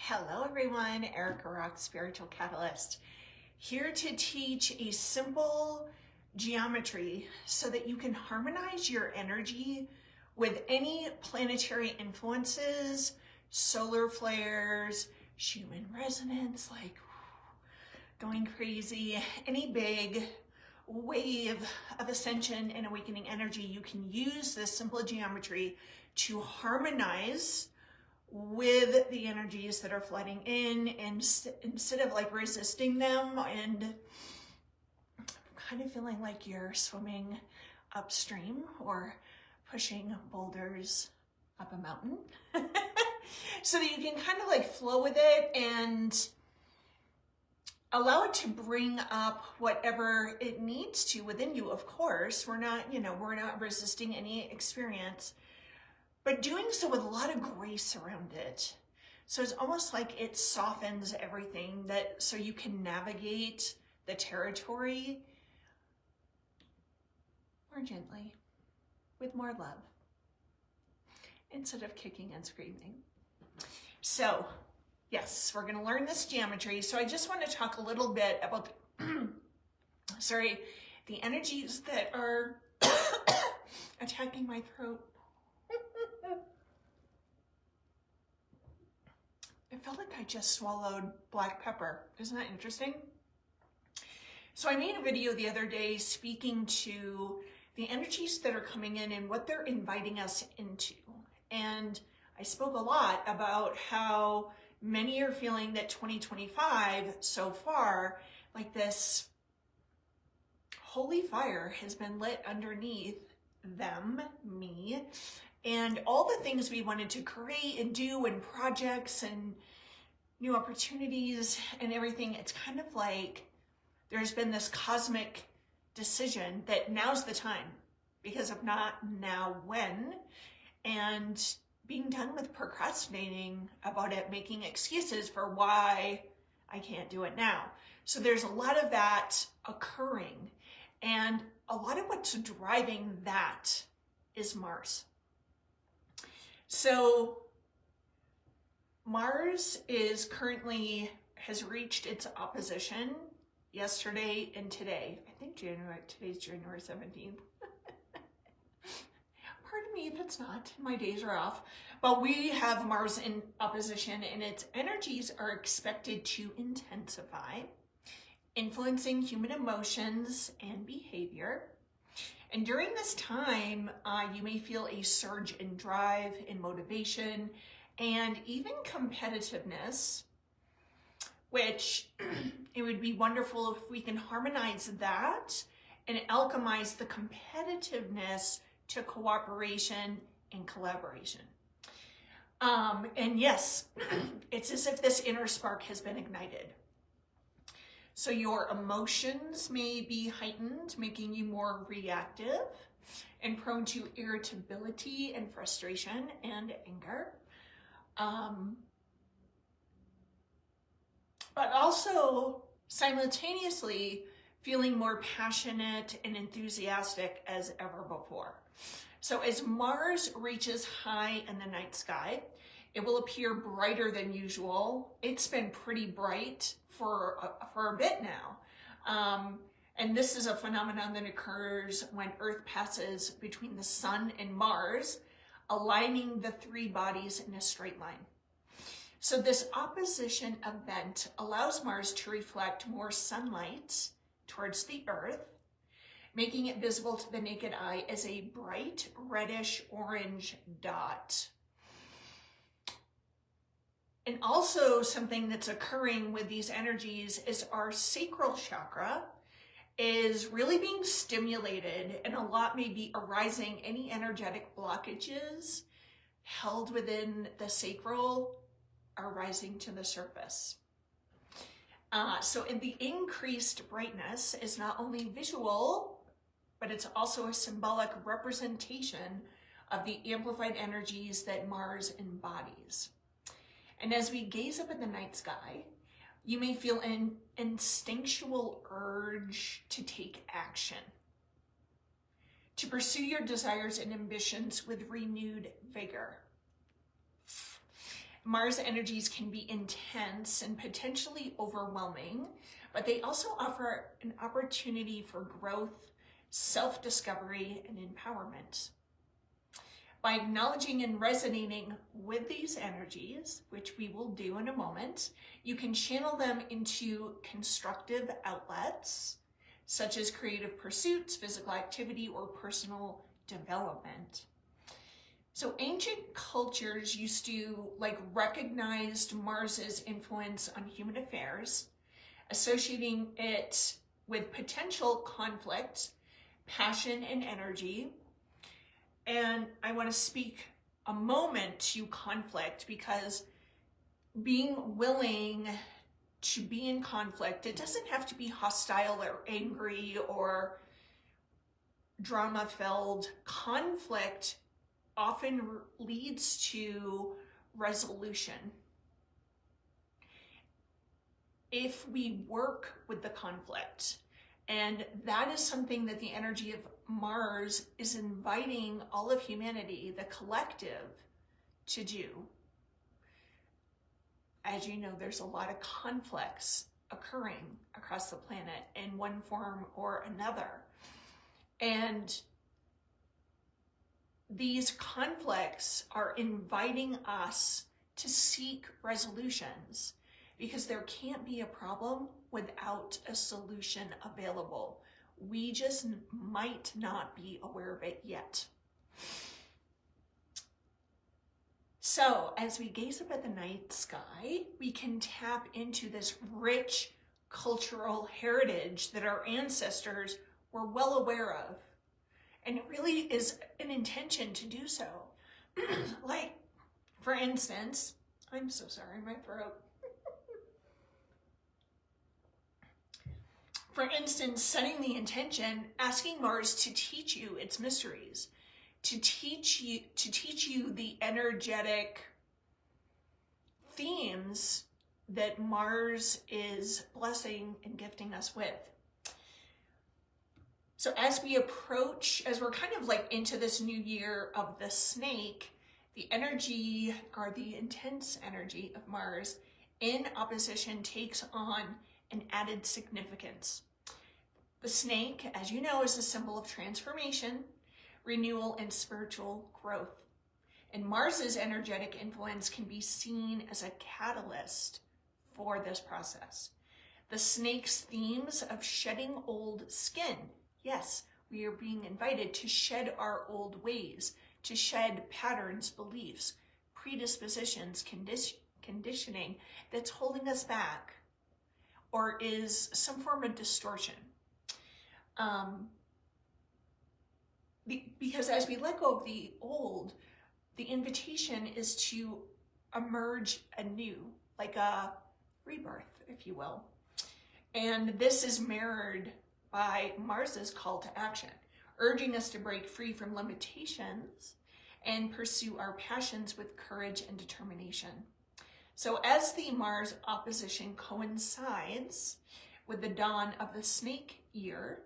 Hello everyone, Erica Rock, Spiritual Catalyst, here to teach a simple geometry so that you can harmonize your energy with any planetary influences, solar flares, Schumann resonance, like going crazy, any big wave of ascension and awakening energy. You can use this simple geometry to harmonize with the energies that are flooding in, and instead of like resisting them and kind of feeling like you're swimming upstream or pushing boulders up a mountain so that you can kind of like flow with it and allow it to bring up whatever it needs to within you. Of course, we're not resisting any experience, but doing so with a lot of grace around it. So it's almost like it softens everything so you can navigate the territory more gently, with more love, instead of kicking and screaming. So yes, we're gonna learn this geometry. So I just want to talk a little bit about the energies that are attacking my throat. It felt like I just swallowed black pepper. Isn't that interesting? So I made a video the other day speaking to the energies that are coming in and what they're inviting us into. And I spoke a lot about how many are feeling that 2025 so far, like this holy fire has been lit underneath them, me, and all the things we wanted to create and do, and projects and new opportunities and everything. It's kind of like there's been this cosmic decision that now's the time, because if not now, when? And being done with procrastinating about it, making excuses for why I can't do it now. So there's a lot of that occurring, and a lot of what's driving that is Mars. So Mars has reached its opposition yesterday and today. I think today's January 17th. Pardon me if it's not, my days are off. But we have Mars in opposition, and its energies are expected to intensify, influencing human emotions and behavior. And during this time, you may feel a surge in drive, in motivation, and even competitiveness, which it would be wonderful if we can harmonize that and alchemize the competitiveness to cooperation and collaboration. And yes, it's as if this inner spark has been ignited. So your emotions may be heightened, making you more reactive and prone to irritability and frustration and anger. But also simultaneously feeling more passionate and enthusiastic as ever before. So as Mars reaches high in the night sky, it will appear brighter than usual. It's been pretty bright for a bit now. And this is a phenomenon that occurs when Earth passes between the Sun and Mars, aligning the three bodies in a straight line. So this opposition event allows Mars to reflect more sunlight towards the Earth, making it visible to the naked eye as a bright reddish orange dot. And also something that's occurring with these energies is our sacral chakra is really being stimulated, and a lot may be arising. Any energetic blockages held within the sacral are rising to the surface. So in the increased brightness is not only visual, but it's also a symbolic representation of the amplified energies that Mars embodies. And as we gaze up at the night sky, you may feel an instinctual urge to take action, to pursue your desires and ambitions with renewed vigor. Mars energies can be intense and potentially overwhelming, but they also offer an opportunity for growth, self-discovery, and empowerment. By acknowledging and resonating with these energies, which we will do in a moment, you can channel them into constructive outlets, such as creative pursuits, physical activity, or personal development. So ancient cultures used to recognized Mars's influence on human affairs, associating it with potential conflict, passion, and energy. And I want to speak a moment to conflict, because being willing to be in conflict, it doesn't have to be hostile or angry or drama-filled. Conflict often leads to resolution if we work with the conflict. And that is something that the energy of Mars is inviting all of humanity, the collective, to do. As you know, there's a lot of conflicts occurring across the planet in one form or another. And these conflicts are inviting us to seek resolutions, because there can't be a problem without a solution available. We just might not be aware of it yet. So as we gaze up at the night sky, we can tap into this rich cultural heritage that our ancestors were well aware of. And it really is an intention to do so. Like, for instance, I'm so sorry, my throat. For instance, setting the intention, asking Mars to teach you its mysteries, to teach you the energetic themes that Mars is blessing and gifting us with. So as we're kind of into this new year of the snake, the energy, or the intense energy of Mars in opposition, takes on an added significance. The snake, as you know, is a symbol of transformation, renewal, and spiritual growth. And Mars's energetic influence can be seen as a catalyst for this process. The snake's themes of shedding old skin. Yes, we are being invited to shed our old ways, to shed patterns, beliefs, predispositions, conditioning that's holding us back, or is some form of distortion. Because as we let go of the old, the invitation is to emerge anew, like a rebirth, if you will. And this is mirrored by Mars's call to action, urging us to break free from limitations and pursue our passions with courage and determination. So as the Mars opposition coincides with the dawn of the snake year,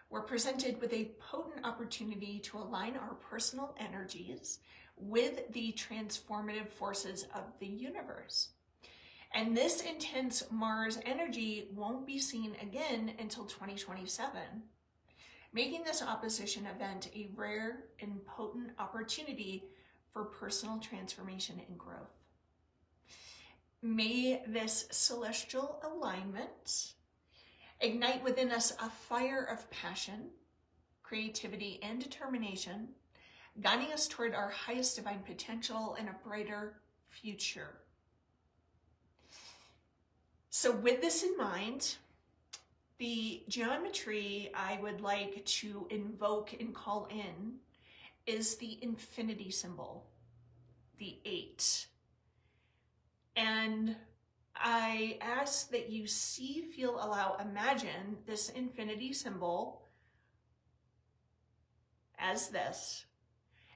we're presented with a potent opportunity to align our personal energies with the transformative forces of the universe. And this intense Mars energy won't be seen again until 2027, making this opposition event a rare and potent opportunity for personal transformation and growth. May this celestial alignment ignite within us a fire of passion, creativity, and determination, guiding us toward our highest divine potential and a brighter future. So with this in mind, the geometry I would like to invoke and call in is the infinity symbol, the 8. And I ask that you see, feel, allow, imagine this infinity symbol as this.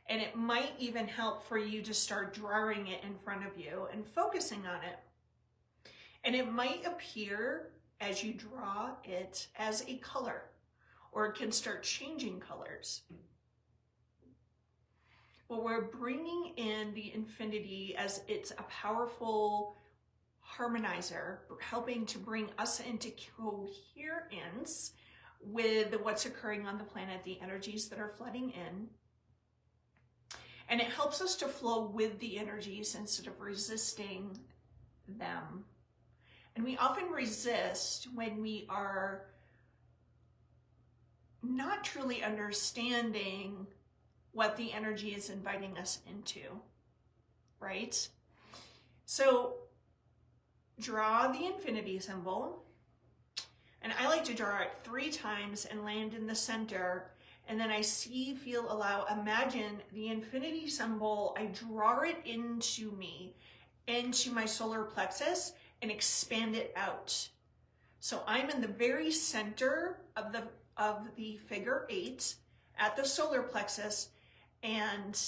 And it might even help for you to start drawing it in front of you and focusing on it. And it might appear as you draw it as a color, or it can start changing colors. Well, we're bringing in the infinity as it's a powerful harmonizer, helping to bring us into coherence with what's occurring on the planet, the energies that are flooding in. And it helps us to flow with the energies instead of resisting them. And we often resist when we are not truly understanding what the energy is inviting us into, right? So draw the infinity symbol, and I like to draw it 3 times and land in the center, and then I see, feel, allow, imagine the infinity symbol, I draw it into me, into my solar plexus, and expand it out. So I'm in the very center of the figure 8 at the solar plexus, and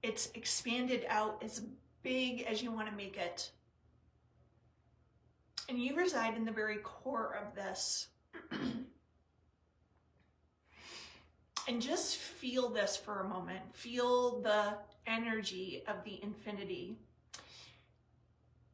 it's expanded out as big as you want to make it. And you reside in the very core of this. And just feel this for a moment. Feel the energy of the infinity.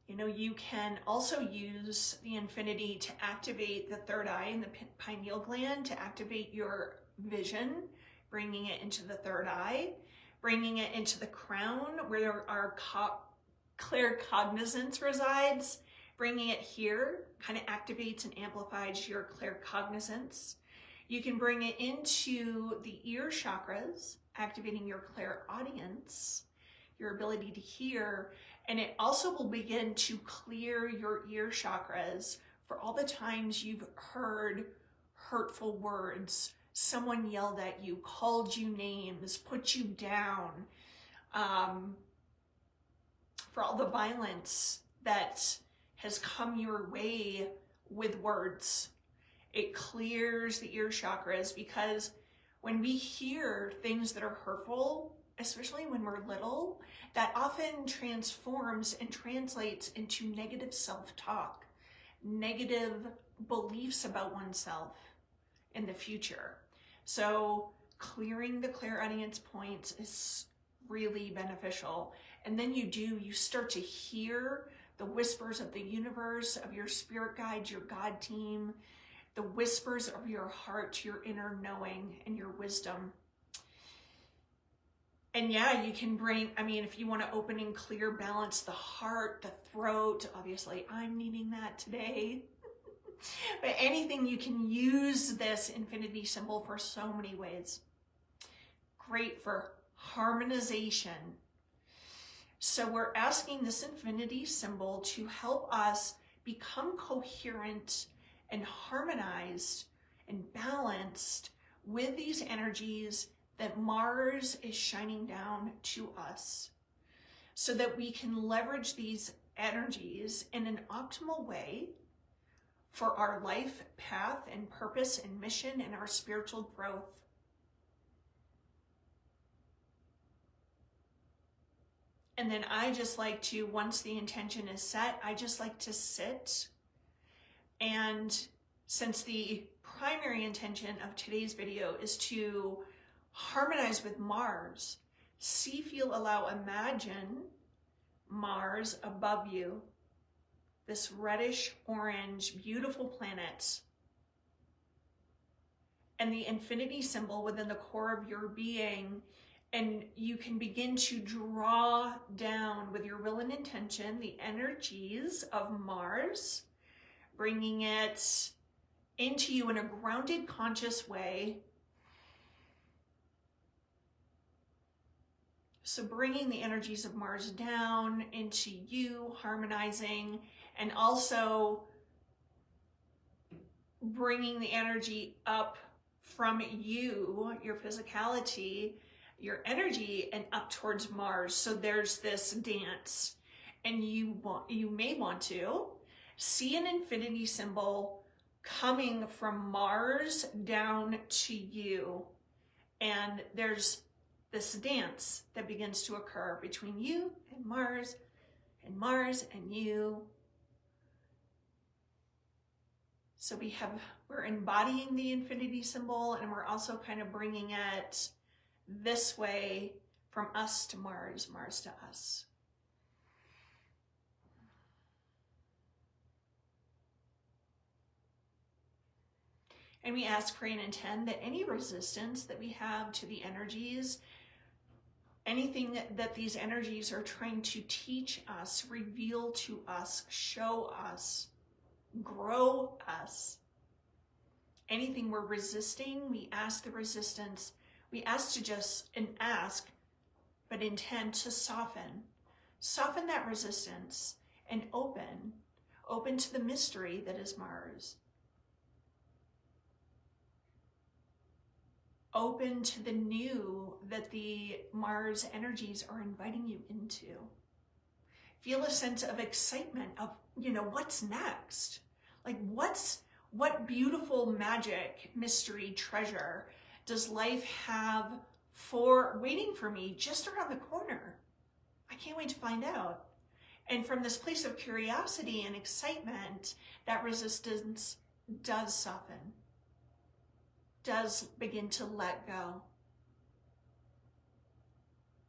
You know, you can also use the infinity to activate the third eye and the pineal gland, to activate your vision, bringing it into the third eye, bringing it into the crown where our claircognizance resides, bringing it here, kind of activates and amplifies your claircognizance. You can bring it into the ear chakras, activating your clairaudience, your ability to hear, and it also will begin to clear your ear chakras for all the times you've heard hurtful words, someone yelled at you, called you names, put you down, for all the violence that has come your way with words. It clears the ear chakras, because when we hear things that are hurtful, especially when we're little, that often transforms and translates into negative self-talk, negative beliefs about oneself in the future. So clearing the clairaudience points is really beneficial. And then you start to hear the whispers of the universe, of your spirit guides, your God team, the whispers of your heart, your inner knowing and your wisdom. And yeah, you can bring, if you want to open and clear, balance the heart, the throat, obviously I'm needing that today. But anything, you can use this infinity symbol for so many ways. Great for harmonization. So we're asking this infinity symbol to help us become coherent and harmonized and balanced with these energies that Mars is shining down to us, so that we can leverage these energies in an optimal way for our life path and purpose and mission and our spiritual growth. And then I just like to, once the intention is set, I just like to sit. And since the primary intention of today's video is to harmonize with Mars, see, feel, allow, imagine Mars above you, this reddish orange, beautiful planet, and the infinity symbol within the core of your being. And you can begin to draw down with your will and intention the energies of Mars, bringing it into you in a grounded, conscious way. So bringing the energies of Mars down into you, harmonizing, and also bringing the energy up from you, your physicality, your energy, and up towards Mars. So there's this dance, and you may want to see an infinity symbol coming from Mars down to you, and there's this dance that begins to occur between you and Mars and you. So we're embodying the infinity symbol, and we're also kind of bringing it this way from us to Mars, Mars to us. And we ask, pray, and intend that any resistance that we have to the energies, anything that these energies are trying to teach us, reveal to us, show us, grow us, anything we're resisting, we ask the resistance, we ask to just, and ask, but intend to soften that resistance and open to the mystery that is Mars. Open to the new that the Mars energies are inviting you into. Feel a sense of excitement of, what's next? Like what beautiful magic, mystery, treasure does life have waiting for me just around the corner? I can't wait to find out. And from this place of curiosity and excitement, that resistance does soften, does begin to let go.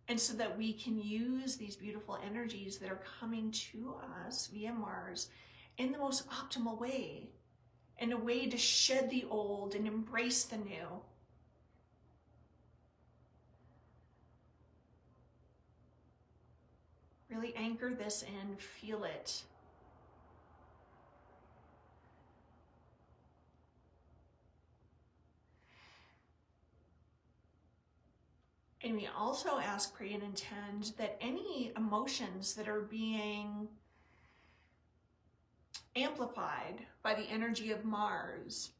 And so that we can use these beautiful energies that are coming to us via Mars in the most optimal way, in a way to shed the old and embrace the new. Really anchor this in, feel it. And we also ask, pray, and intend that any emotions that are being amplified by the energy of Mars,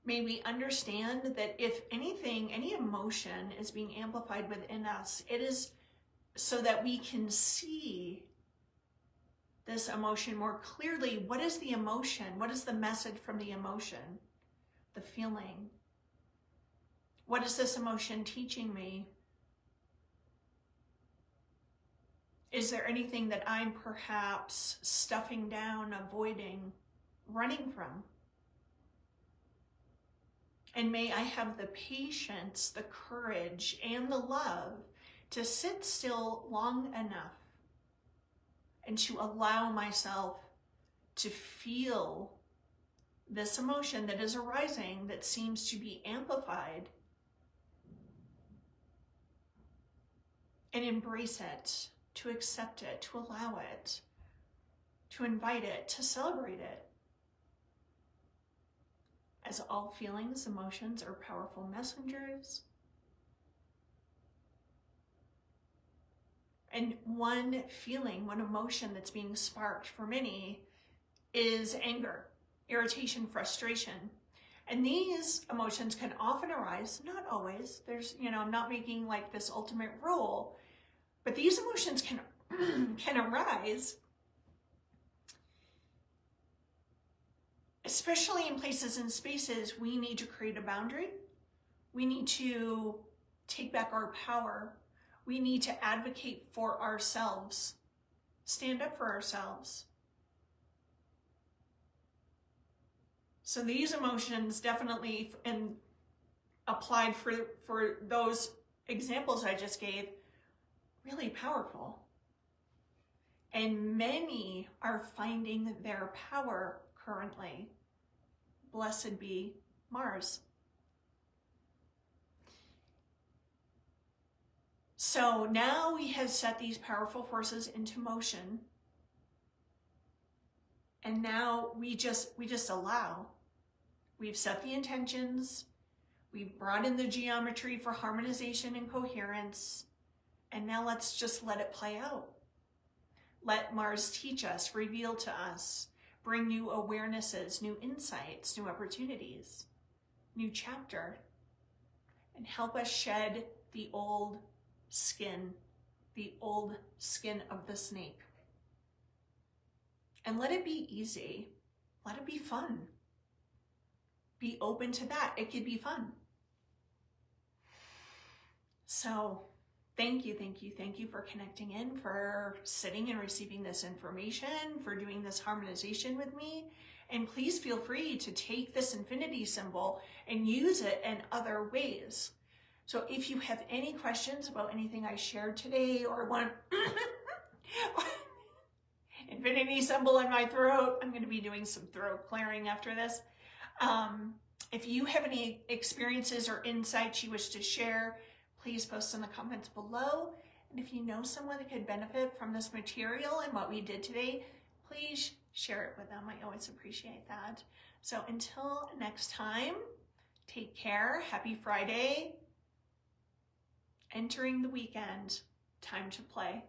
may we understand that if anything, any emotion is being amplified within us, it is so that we can see this emotion more clearly. What is the emotion? What is the message from the emotion? The feeling. What is this emotion teaching me? Is there anything that I'm perhaps stuffing down, avoiding, running from? And may I have the patience, the courage, and the love to sit still long enough and to allow myself to feel this emotion that is arising that seems to be amplified, and embrace it, to accept it, to allow it, to invite it, to celebrate it. As all feelings, emotions are powerful messengers. And one feeling, one emotion that's being sparked for many is anger, irritation, frustration. And these emotions can often arise, not always. I'm not making like this ultimate rule, but these emotions can arise, especially in places and spaces we need to create a boundary. We need to take back our power. We need to advocate for ourselves, stand up for ourselves. So these emotions definitely, and applied for those examples I just gave, really powerful. And many are finding their power currently. Blessed be Mars. So now we have set these powerful forces into motion. And now we just allow. We've set the intentions. We've brought in the geometry for harmonization and coherence. And now let's just let it play out. Let Mars teach us, reveal to us, bring new awarenesses, new insights, new opportunities, new chapter, and help us shed the old skin of the snake. And let it be easy. Let it be fun. Be open to that. It could be fun. So thank you for connecting in, for sitting and receiving this information, for doing this harmonization with me. And please feel free to take this infinity symbol and use it in other ways. So if you have any questions about anything I shared today or want infinity symbol in my throat, I'm going to be doing some throat clearing after this. If you have any experiences or insights you wish to share, please post in the comments below. And if you know someone that could benefit from this material and what we did today, please share it with them. I always appreciate that. So until next time, take care. Happy Friday. Entering the weekend. Time to play.